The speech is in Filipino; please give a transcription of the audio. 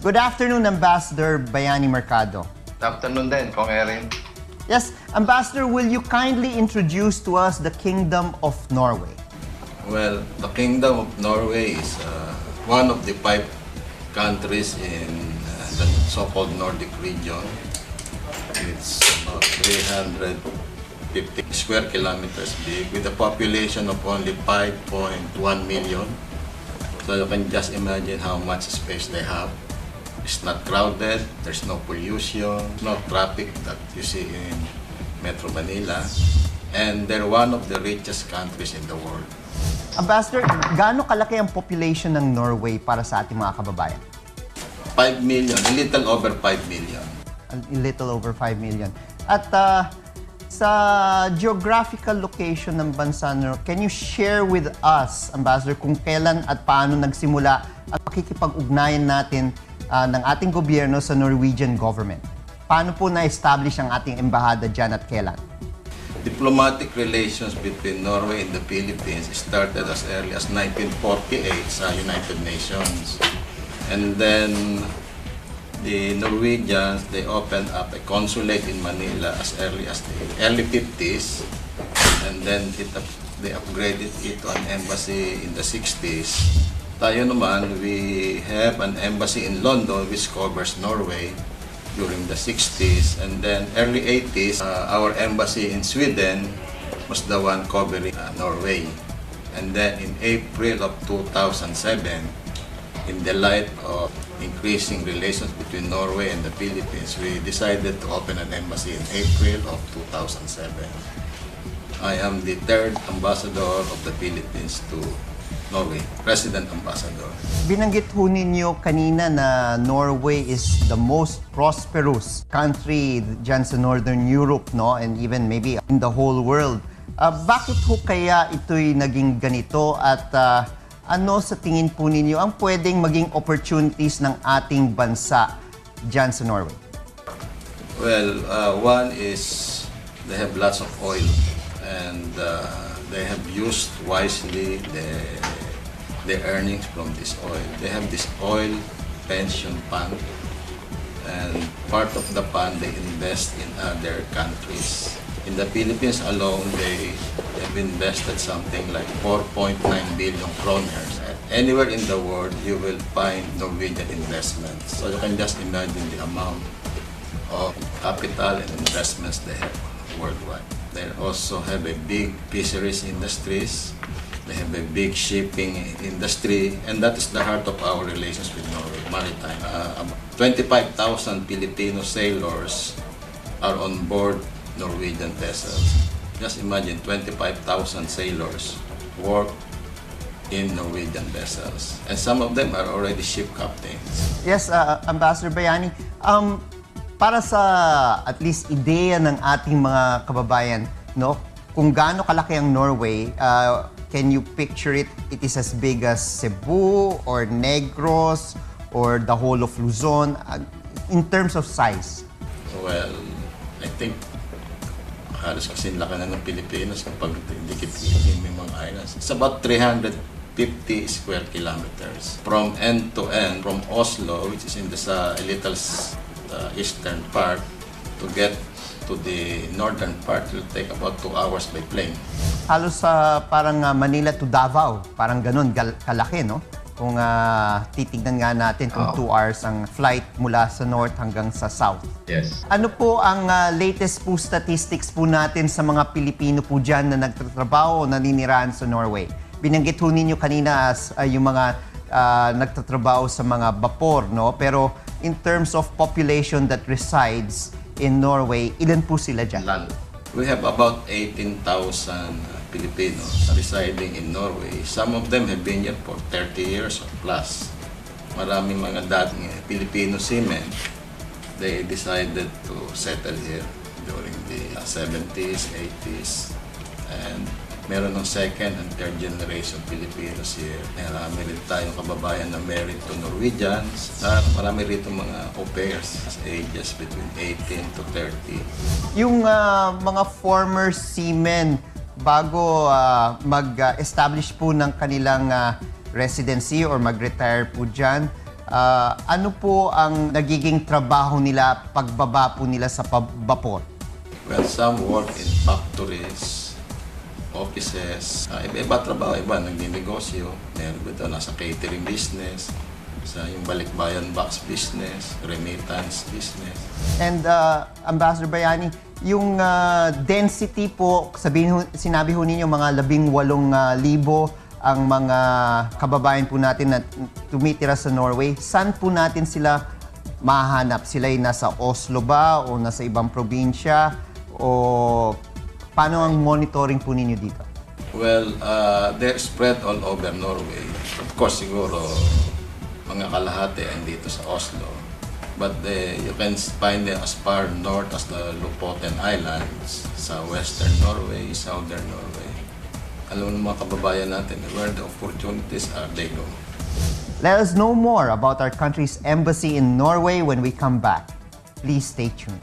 Good afternoon, Ambassador Bayani Mercado. Good afternoon din, Kong Erin. Yes, Ambassador, will you kindly introduce to us the Kingdom of Norway? Well, the Kingdom of Norway is one of the 5 countries in the so-called Nordic region. It's about 350 square kilometers big with a population of only 5.1 million. So you can just imagine how much space they have. It's not crowded, there's no pollution, no traffic that you see in Metro Manila, and they're one of the richest countries in the world. Ambassador, gaano kalaki ang population ng Norway para sa ating mga kababayan? 5 million, a little over 5 million. A little over 5 million. At sa geographical location ng bansa, can you share with us, Ambassador, kung kailan at paano nagsimula ang pakikipag-ugnayan natin ng ating gobyerno sa Norwegian government? Paano po na-establish ang ating embahada dyan at kailan? Diplomatic relations between Norway and the Philippines started as early as 1948 sa United Nations. And then the Norwegians, they opened up a consulate in Manila as early as the early 50s. And then they upgraded it to an embassy in the 60s. Tayo naman, we have an embassy in London which covers Norway during the 60s, and then early 80s, our embassy in Sweden was the one covering Norway. And then in April of 2007, in the light of increasing relations between Norway and the Philippines, we decided to open an embassy in April of 2007. I am the 3rd ambassador of the Philippines to Norway, President Ambassador. Binanggit ho ninyo kanina na Norway is the most prosperous country dyan sa Northern Europe, no? And even maybe in the whole world. Bakit ho kaya ito'y naging ganito at ano sa tingin po ninyo ang pwedeng maging opportunities ng ating bansa dyan sa Norway? Well, one is they have lots of oil and they have used wisely the earnings from this oil. They have this oil pension fund, and part of the fund they invest in other countries. In the Philippines alone, they have invested something like 4.9 billion kroner. Anywhere in the world, you will find Norwegian investments. So you can just imagine the amount of capital and investments they have worldwide. They also have a big fisheries industries. They have a big shipping industry, and that is the heart of our relations with Norway, maritime. 25,000 Filipino sailors are on board Norwegian vessels. Just imagine 25,000 sailors work in Norwegian vessels, and some of them are already ship captains. Yes, Ambassador Bayani, para sa at least ideya ng ating mga kababayan, no, kung gaano kalaki ang Norway, can you picture it? It is as big as Cebu or Negros or the whole of Luzon in terms of size? Well, I think halos kasing laki na ng Pilipinas kapag dikit-dikit may mga islands. It's about 350 square kilometers from end to end, from Oslo, which is in the a little eastern part, to get to the northern part will take about 2 hours by plane. Halos parang Manila to Davao, parang ganun kalaki, no? Kung titignan nga natin kung 2 hours ang flight mula sa north hanggang sa south. Yes. Ano po ang latest po statistics po natin sa mga Pilipino po dyan na nagtatrabaho o naninirahan sa Norway? Binanggit ho ninyo kanina yung mga nagtatrabaho sa mga bapor, no? Pero in terms of population that resides in Norway, ilan po sila dyan? We have about 18,000 Filipinos residing in Norway. Some of them have been here for 30 years or plus. Maraming mga dating Filipino seamen, they decided to settle here during the 70s, 80s. And meron ng second and third generation Filipinos here. Marami rin tayong kababayan na married to Norwegians. Marami rito mga au pairs ages between 18 to 30. Yung mga former seamen, bago mag-establish po ng kanilang residency or mag-retire po dyan, Ano po ang nagiging trabaho nila pagbaba po nila sa vapor? Well, some work in factories, offices, iba-iba trabaho, iba nagninegosyo, meron ito nasa catering business, sa yung balikbayan box business, remittance business. And Ambassador Bayani, yung density po, sinabi ho ninyo mga 18,000 ang mga kababayan po natin na tumitira sa Norway. Saan po natin sila mahanap? Sila ay nasa Oslo ba o nasa ibang probinsya? O paano ang monitoring po ninyo dito? Well, they're spread all over Norway. Of course, siguro, mga kalahati andito sa Oslo. But you can find them as far north as the Lofoten Islands, sa western Norway, southern Norway. Alam ng mga kababayan natin where the opportunities are, they go. Let us know more about our country's embassy in Norway when we come back. Please stay tuned.